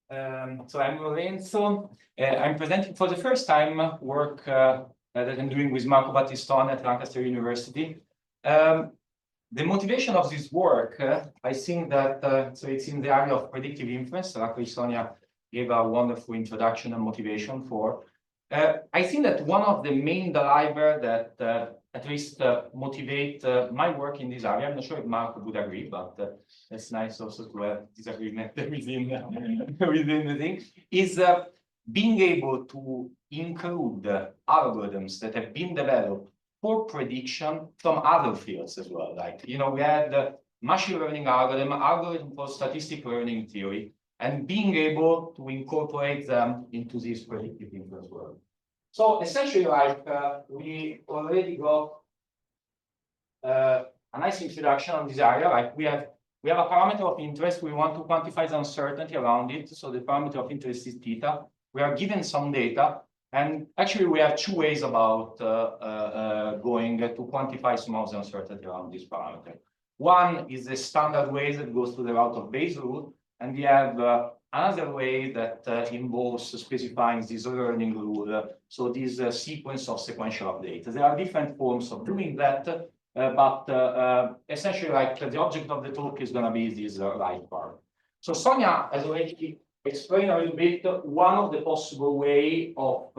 So I'm Lorenzo. I'm presenting for the first time work that I'm doing with Marco Battiston at Lancaster University. The motivation of this work, I think that so it's in the area of predictive inference. Luckily, Sonia gave a wonderful introduction and motivation for. I think that one of the main drivers that at least motivate my work in this area, I'm not sure if Marco would agree, but it's nice also to have disagreement within the thing, is being able to include algorithms that have been developed for prediction from other fields as well. Like, we had machine learning algorithm for statistical learning theory, and being able to incorporate them into this predictive inference world. So essentially, like we already got a nice introduction on this area. Like we have a parameter of interest. We want to quantify the uncertainty around it. So the parameter of interest is theta. We are given some data, and actually we have two ways about going to quantify some of the uncertainty around this parameter. One is the standard way that goes to the route of Bayes rule, and we have another way that involves specifying this learning rule, so this sequence of sequential updates. There are different forms of doing that, but essentially, like the object of the talk is going to be this right part. So Sonia has already explained a little bit one of the possible way of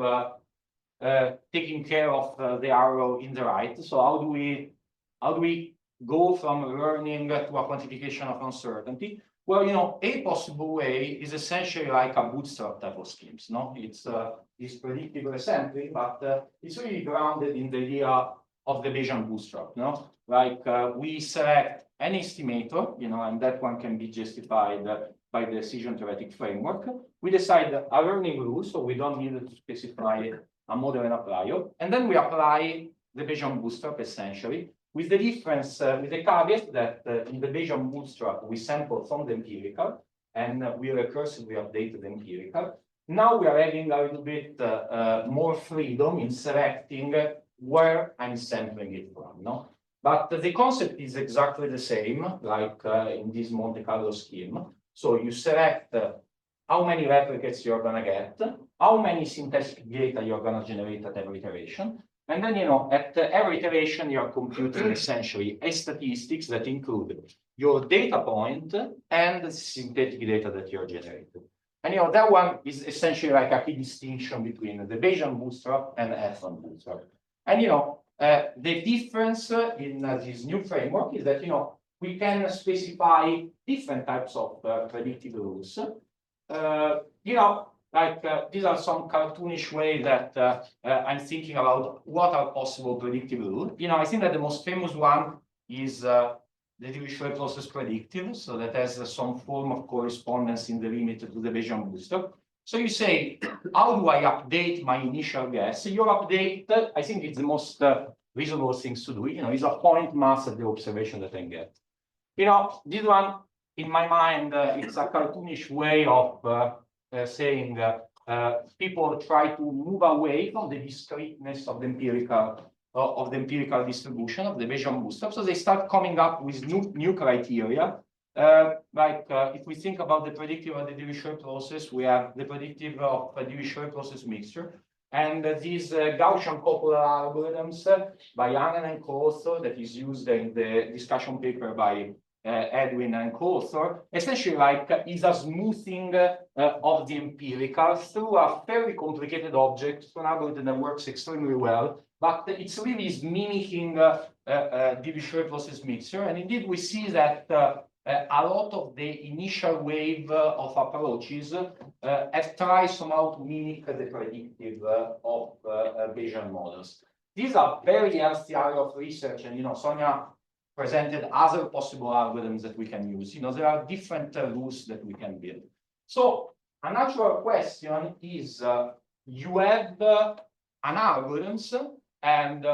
taking care of the arrow in the right. So how do we go from learning to a quantification of uncertainty? Well, a possible way is essentially like a bootstrap type of schemes. No, it's predictive recently, but it's really grounded in the idea of the Bayesian bootstrap. No, like we select an estimator, and that one can be justified by the decision theoretic framework. We decide a learning rule, so we don't need to specify a model and applier, and then we apply the Bayesian bootstrap essentially. With the difference, with the caveat that in the Bayesian bootstrap, we sample from the empirical, and we recursively update the empirical. Now we are having a little bit more freedom in selecting where I'm sampling it from. No? But the concept is exactly the same, like in this Monte Carlo scheme. So you select how many replicates you're going to get, how many synthetic data you're going to generate at every iteration. And then, at every iteration, you're computing essentially a statistics that include your data point and the synthetic data that you're generating. And, that one is essentially like a key distinction between the Bayesian bootstrap and Epsilon bootstrap. And, the difference in this new framework is that, we can specify different types of predictive rules. These are some cartoonish ways that I'm thinking about what are possible predictive rules. I think that the most famous one is the Dirichlet process predictive, so that has some form of correspondence in the limit to the Bayesian bootstrap. So you say, how do I update my initial guess? Your update, I think it's the most reasonable things to do. Is a point mass at the observation that I get. This one, in my mind, it's a cartoonish way of saying people try to move away from the discreteness of the empirical distribution of the Bayesian bootstrap. So they start coming up with new criteria. If we think about the predictive of the Dirichlet process, we have the predictive of a Dirichlet process mixture. And these Gaussian copula algorithms by Annan and co-author that is used in the discussion paper by Edwin and co-author, essentially is a smoothing of the empirical through a very complicated object, through an algorithm that works extremely well, but it's really mimicking Dirichlet process mixture. And indeed, we see that a lot of the initial wave of approaches have tried somehow to mimic the predictive of Bayesian models. These are very healthy area of research, and Sonia presented other possible algorithms that we can use. There are different rules that we can build. So a natural question is, you have an algorithm, and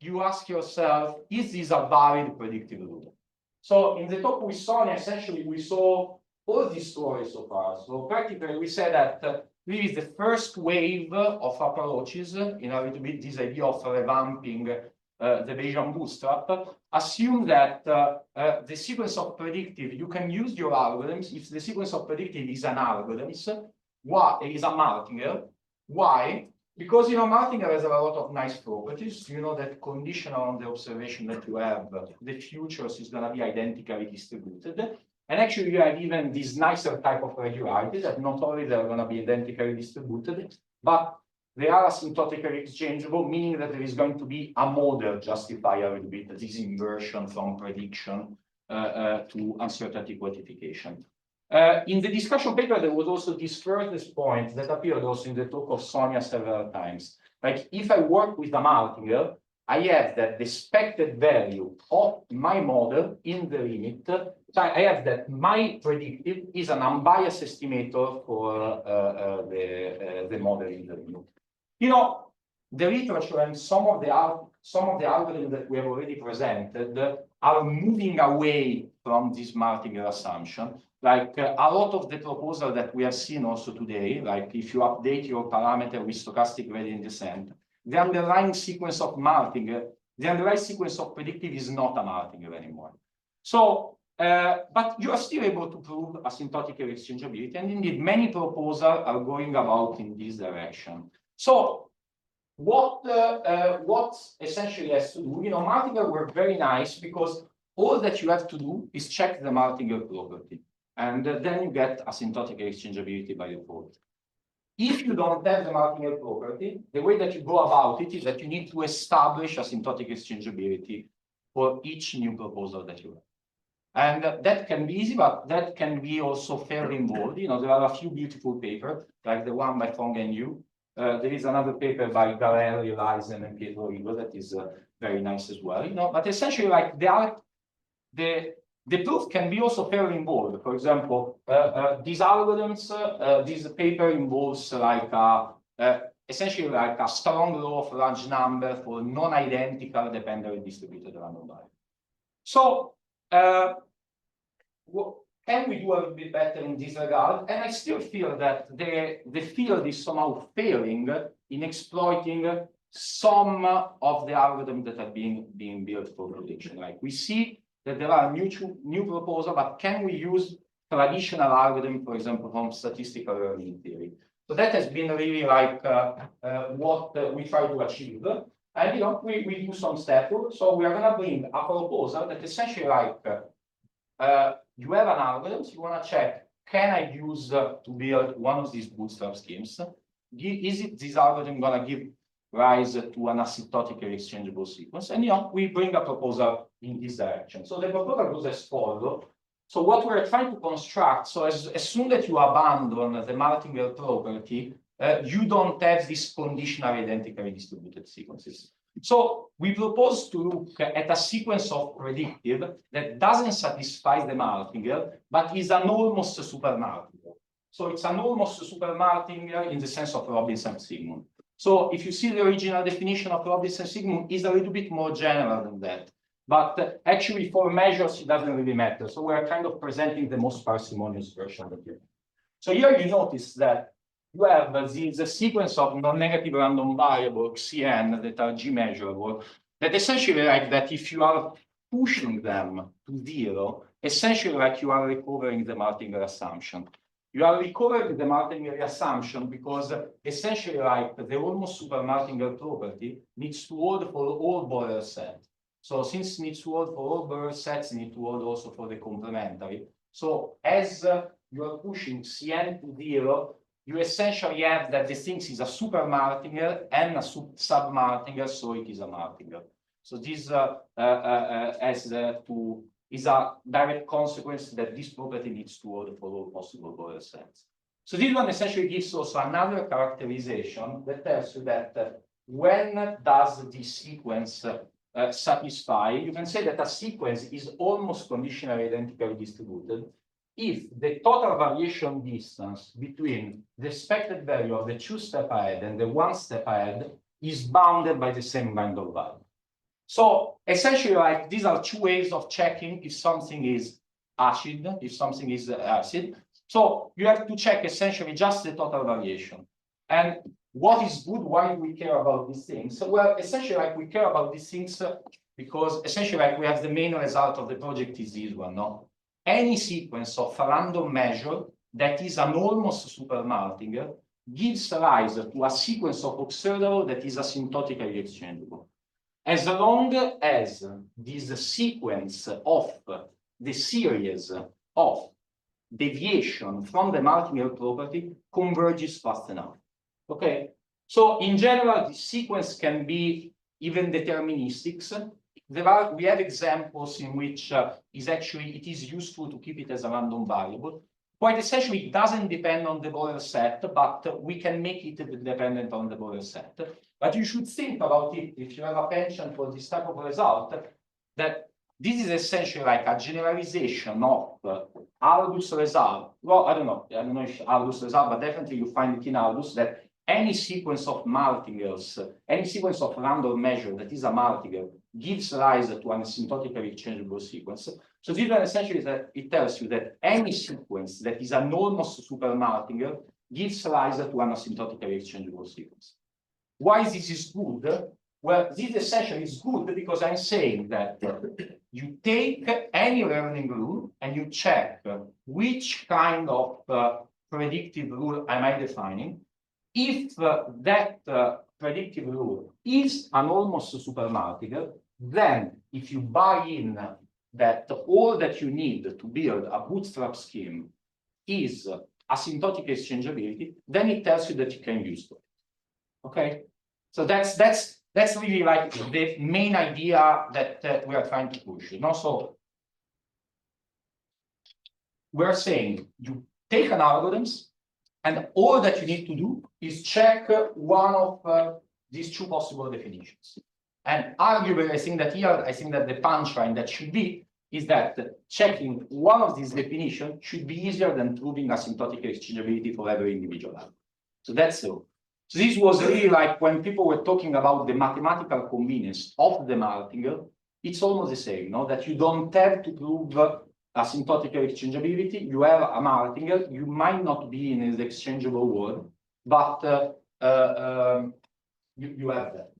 you ask yourself, is this a valid predictive rule? So in the talk with Sonia, essentially, we saw all these stories so far. So practically, we said that really the first wave of approaches, in a little bit this idea of revamping the Bayesian bootstrap, assume that the sequence of predictive, you can use your algorithms if the sequence of predictive is an algorithm, why is a martingale. Why? Because martingale has a lot of nice properties. You know that conditional on the observation that you have, the futures is going to be identically distributed. And actually, you have even this nicer type of regularity that not only they're going to be identically distributed, but they are asymptotically exchangeable, meaning that there is going to be a model justify a little bit this inversion from prediction to uncertainty quantification. In the discussion paper, there was also this furthest point that appeared also in the talk of Sonia several times. Like if I work with a martingale, I have that the expected value of my model in the limit. So I have that my predictive is an unbiased estimator for the model in the limit. The literature and some of the algorithms that we have already presented are moving away from this martingale assumption. Like a lot of the proposal that we have seen also today, like if you update your parameter with stochastic gradient descent, the underlying sequence of martingale, the underlying sequence of predictive is not a martingale anymore. So, but you are still able to prove asymptotical exchangeability, and indeed many proposals are going about in this direction. So, what essentially has to do, martingale were very nice because all that you have to do is check the martingale property, and then you get asymptotic exchangeability by default. If you don't have the martingale property, the way that you go about it is that you need to establish asymptotic exchangeability for each new proposal that you have. And that can be easy, but that can be also fairly involved. There are a few beautiful papers, like the one by Fong and Yu. There is another paper by Garelli, Leisen, and Pietro Rigo that is very nice as well. But essentially, like the proof can be also fairly involved. For example, these algorithms, this paper involves like essentially like a strong law of large number for non-identical dependently distributed random variables. So, can we do a little bit better in this regard? And I still feel that the field is somehow failing in exploiting some of the algorithms that are being built for prediction. Like we see that there are new proposals, but can we use traditional algorithm, for example, from statistical learning theory? So that has been really like what we try to achieve. And we do some steps. So we are going to bring a proposal that essentially like you have an algorithm, so you want to check, can I use to build one of these bootstrap schemes? Is it this algorithm going to give rise to an asymptotically exchangeable sequence? And we bring a proposal in this direction. So the proposal goes as follows. So what we're trying to construct, so as soon as you abandon the martingale property, you don't have these conditionally identically distributed sequences. So we propose to look at a sequence of predictive that doesn't satisfy the martingale, but is an almost super martingale. So it's an almost super martingale in the sense of Robinson-Sigmund. So if you see the original definition of Robinson-Sigmund is a little bit more general than that. But actually for measures, it doesn't really matter. So we're kind of presenting the most parsimonious version of it. So here you notice that you have the sequence of non-negative random variables, Cn, that are G-measurable, that essentially like that if you are pushing them to zero, essentially like you are recovering the martingale assumption. You are recovering the martingale assumption because essentially like the almost super martingale property needs to hold for all Borel sets. So since it needs to hold for all Borel sets, it needs to hold also for the complementary. So as you are pushing Cn to zero, you essentially have that the thing is a super martingale and a sub-martingale, so it is a martingale. So this is a direct consequence that this property needs to hold for all possible Borel sets. So this one essentially gives also another characterization that tells you that when does this sequence satisfy, you can say that a sequence is almost conditionally identically distributed if the total variation distance between the expected value of the 2 step ahead and the 1 step ahead is bounded by the same kind of value. So essentially, like these are two ways of checking if something is acid, if something is acid. So you have to check essentially just the total variation. And what is good? Why do we care about these things? Well, essentially, like we care about these things because essentially, like we have the main result of the project is this one, no? Any sequence of a random measure that is an almost supermartingale gives rise to a sequence of observable that is asymptotically exchangeable. As long as this sequence of the series of deviation from the martingale property converges fast enough. Okay, so in general, the sequence can be even deterministic. We have examples in which it is useful to keep it as a random variable. Quite essentially, it doesn't depend on the Borel set, but we can make it dependent on the Borel set. But you should think about it if you have a penchant for this type of result, that this is essentially like a generalization of Aldous result. Well, I don't know if Aldous result, but definitely you find it in Aldous that any sequence of martingales, any sequence of random measure that is a martingale gives rise to an asymptotically exchangeable sequence. So this one essentially is that it tells you that any sequence that is an almost supermartingale gives rise to an asymptotically exchangeable sequence. Why this is good? Well, this essentially is good because I'm saying that you take any learning rule and you check which kind of predictive rule am I defining. If that predictive rule is an almost supermartingale, then if you buy in that all that you need to build a bootstrap scheme is asymptotic exchangeability, then it tells you that you can use it. Okay, so that's really like the main idea that we are trying to push. And also, we're saying you take an algorithms, and all that you need to do is check one of these two possible definitions. And arguably, I think that the punchline that should be is that checking one of these definitions should be easier than proving asymptotic exchangeability for every individual algorithm. So that's all. So this was really like when people were talking about the mathematical convenience of the martingale, it's almost the same, no? That you don't have to prove asymptotic exchangeability. You have a martingale. You might not be in an exchangeable world, but you have that.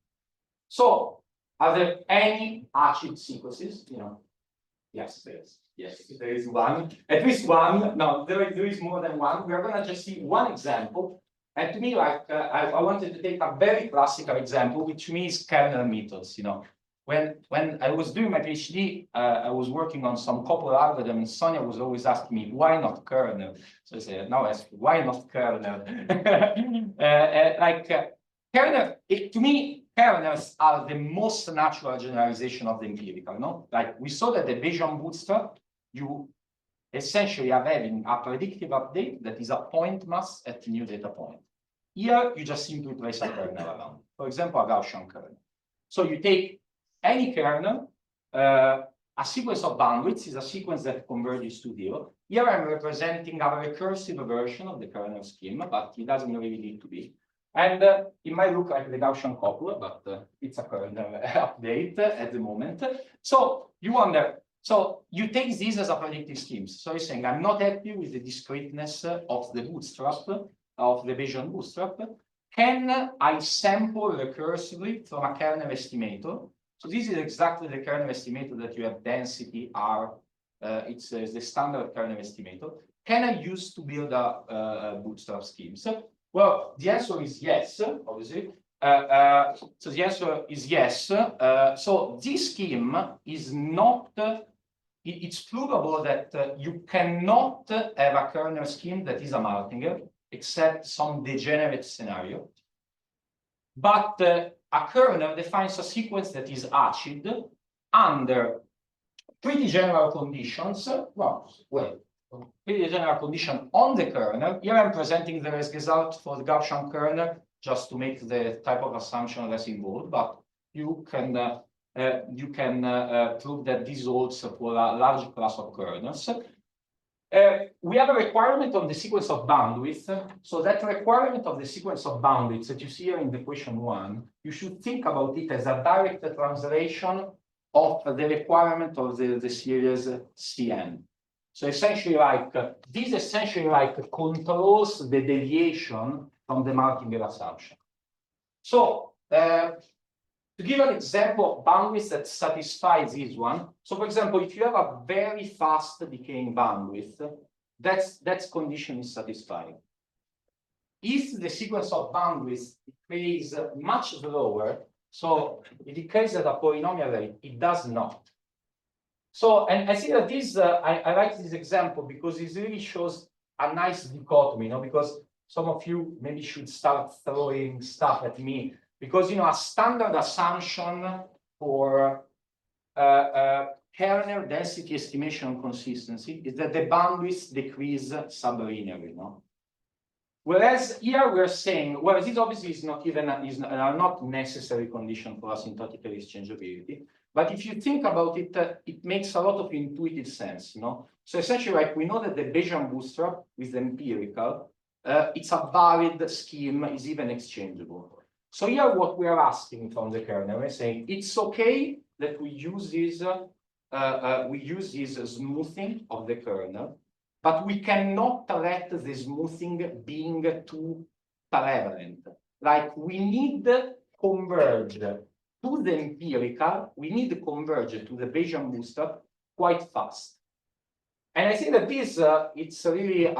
So, are there any a.c.i.d sequences? Yes, there is. Yes, there is one. At least one. No, there is more than one. We are going to just see one example. And to me, like I wanted to take a very classical example, which means kernel methods. When I was doing my PhD, I was working on some copula algorithm, and Sonia was always asking me, why not kernel? So I said, no, why not kernel? Kernel, to me, kernels are the most natural generalization of the empirical, no? Like we saw that the Bayesian bootstrap, you essentially are having a predictive update that is a point mass at new data point. Here, you just simply place a kernel around. For example, a Gaussian kernel. So you take any kernel, a sequence of bandwidths is a sequence that converges to 0. Here I'm representing a recursive version of the kernel scheme, but it doesn't really need to be. And it might look like the Gaussian copula, but it's a kernel update at the moment. So you wonder, so you take this as a predictive scheme. So you're saying, I'm not happy with the discreteness of the bootstrap, of the Bayesian bootstrap. Can I sample recursively from a kernel estimator? So this is exactly the kernel estimator that you have density R. It's the standard kernel estimator. Can I use to build a bootstrap scheme? So, well, the answer is yes, obviously. So the answer is yes. So this scheme is not, it's provable that you cannot have a kernel scheme that is a martingale, except some degenerate scenario. But a kernel defines a sequence that is a.c.i.d under pretty general conditions. Pretty general condition on the kernel. Here I'm presenting the result for the Gaussian kernel just to make the type of assumption less involved. But you can prove that this holds for a large class of kernels. We have a requirement on the sequence of bandwidth. So that requirement of the sequence of bandwidth that you see here in the question 1, you should think about it as a direct translation of the requirement of the series Cn. So essentially, this essentially controls the deviation from the martingale assumption. So to give an example of bandwidth that satisfies this one, so for example, if you have a very fast decaying bandwidth, that condition is satisfied. If the sequence of bandwidth decays much slower, so it decays at a polynomial rate, it does not. So, and I think that this, I like this example because it really shows a nice dichotomy, because some of you maybe should start throwing stuff at me, because, a standard assumption for kernel density estimation consistency is that the bandwidth decrease sublinearly, Whereas here we're saying, well, this obviously is not even are not necessary condition for asymptotical exchangeability. But if you think about it, it makes a lot of intuitive sense, So essentially, like, we know that the Bayesian bootstrap with empirical, it's a valid scheme, is even exchangeable. So here, what we are asking from the kernel, we're saying it's okay that we use this smoothing of the kernel, but we cannot let the smoothing being too prevalent. Like, we need to converge to the empirical, we need to converge to the Bayesian bootstrap quite fast. And I think that this, it's really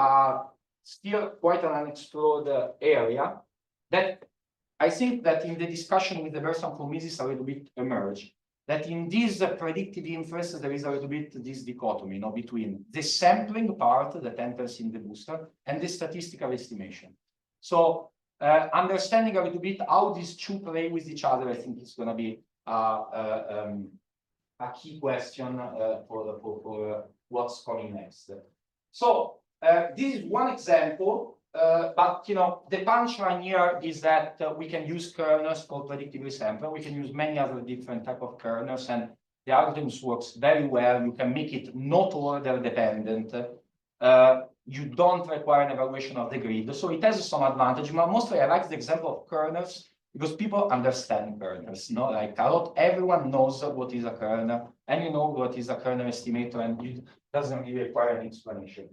still quite an unexplored area that I think that in the discussion with the person from Mises a little bit emerged. That in this predictive inference, there is a little bit this dichotomy, between the sampling part that enters in the bootstrap and the statistical estimation. So understanding a little bit how these two play with each other, I think is going to be a key question for what's coming next. So this is one example. But the punchline here is that we can use kernels for predictive sampling. We can use many other different type of kernels, and the algorithms works very well. You can make it not order dependent. You don't require an evaluation of the grid, so it has some advantage. But mostly, I like the example of kernels because people understand kernels. Like everyone knows what is a kernel, and what is a kernel estimator, and it doesn't really require an explanation.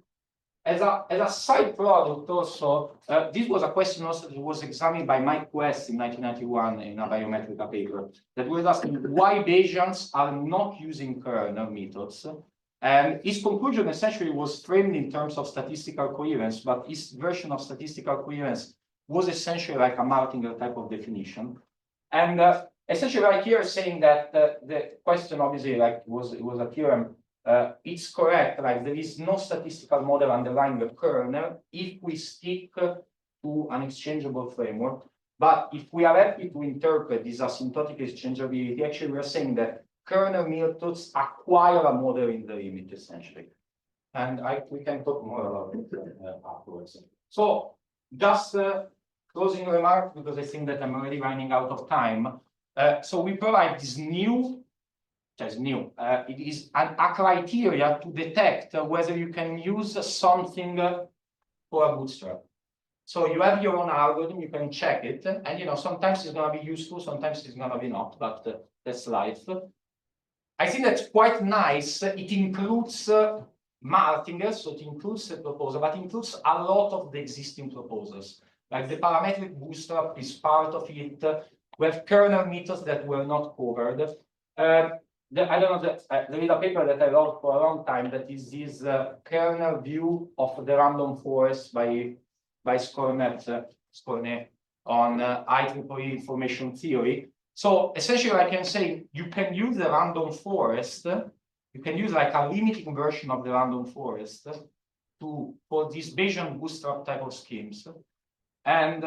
As a side product also, this was a question also that was examined by Mike West in 1991 in a biometric paper that was asking why Bayesians are not using kernel methods. And his conclusion essentially was framed in terms of statistical coherence, but his version of statistical coherence was essentially like a martingale type of definition. And essentially right here saying that the question obviously like it was a theorem. It's correct, like there is no statistical model underlying the kernel if we stick to an exchangeable framework. But if we are happy to interpret this asymptotic exchangeability, actually we're saying that kernel methods acquire a model in the limit, essentially. And we can talk more about it afterwards. So just closing remark, because I think that I'm already running out of time. So we provide this new it is a criteria to detect whether you can use something for a bootstrap. So you have your own algorithm, you can check it, and sometimes it's going to be useful, sometimes it's going to be not, but that's life. I think that's quite nice. It includes martingales, so it includes the proposal, but includes a lot of the existing proposals. Like the parametric bootstrap is part of it. We have kernel methods that were not covered. I don't know, there is a paper that I wrote for a long time that is this kernel view of the random forest by Skornet on IEEE information theory. So essentially I can say you can use the random forest, you can use like a limiting version of the random forest for these Bayesian bootstrap type of schemes. And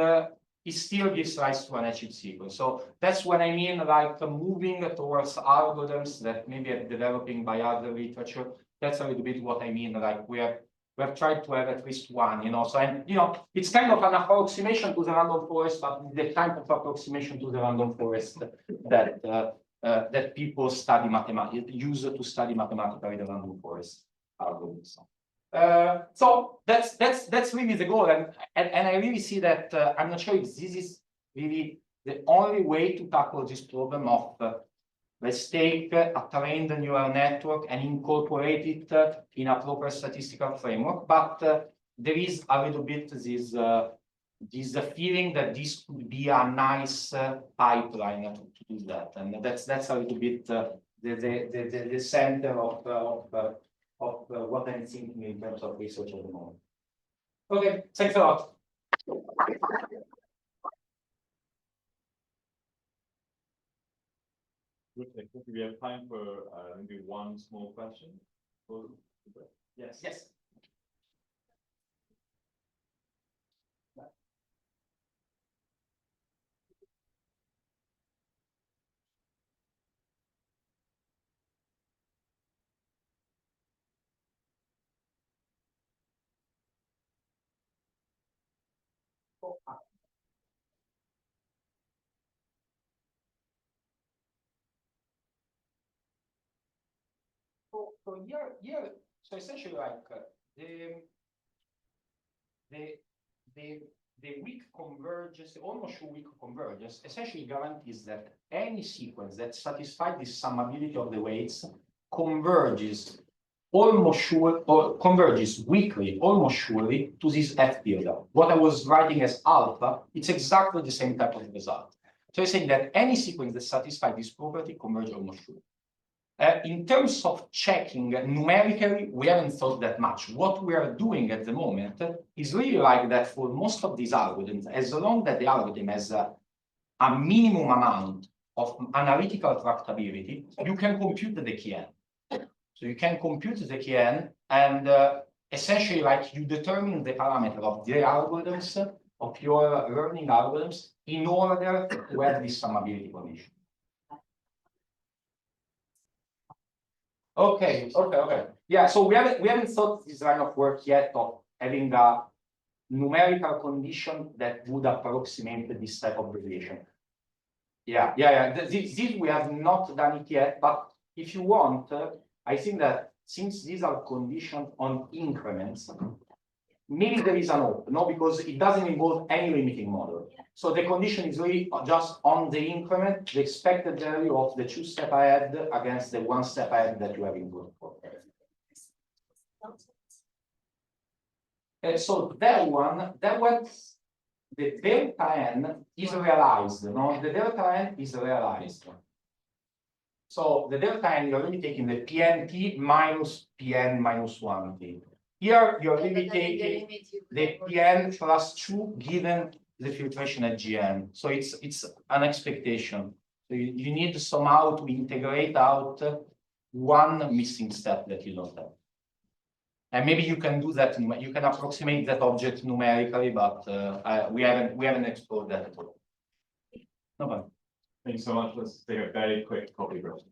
it still gives rise to an a.c.i.d sequence. So that's what I mean, like moving towards algorithms that maybe are developing by other literature. That's a little bit what I mean. Like we have tried to have at least one, So it's kind of an approximation to the random forest, but the type of approximation to the random forest that people study mathematics use to study mathematically the random forest algorithms. So that's really the goal, and I really see that I'm not sure if this is really the only way to tackle this problem of let's take a trained neural network and incorporate it in a proper statistical framework. But there is a little bit this this feeling that this could be a nice pipeline to do that, and that's a little bit the center of what I'm thinking in terms of research at the moment. Okay, thanks a lot. We have time for maybe one small question. Yes. Yes. So here, so essentially, like the weak convergence, the almost sure weak convergence, essentially guarantees that any sequence that satisfies the summability of the weights converges almost sure, or converges weakly, almost surely, to this F field. What I was writing as alpha, it's exactly the same type of result. So I'm saying that any sequence that satisfies this property converges almost surely. In terms of checking numerically, we haven't thought that much. What we are doing at the moment is really like that for most of these algorithms, as long as the algorithm has a minimum amount of analytical tractability, you can compute the Kn. So you can compute the Kn, and essentially, like, you determine the parameter of the algorithms, of your learning algorithms, in order to have this summability condition. Okay. Yeah, so we haven't thought this line of work yet of having a numerical condition that would approximate this type of relation. Yeah. This we have not done it yet, but if you want, I think that since these are conditions on increments, maybe there is an hope, no, because it doesn't involve any limiting model. So the condition is really just on the increment, the expected value of the 2 step ahead against the 1 step ahead that you have input for. So that one, the delta n is realized. No, the delta n is realized. So the delta n, you're really taking the Pnt minus Pn minus 1t. Here, you're really taking the Pn plus 2 given the filtration at Gn. So it's an expectation. So you need somehow to integrate out one missing step that you don't have. And maybe you can do that. You can approximate that object numerically, but we haven't explored that at all. No problem. Thanks so much. Let's take a very quick coffee break.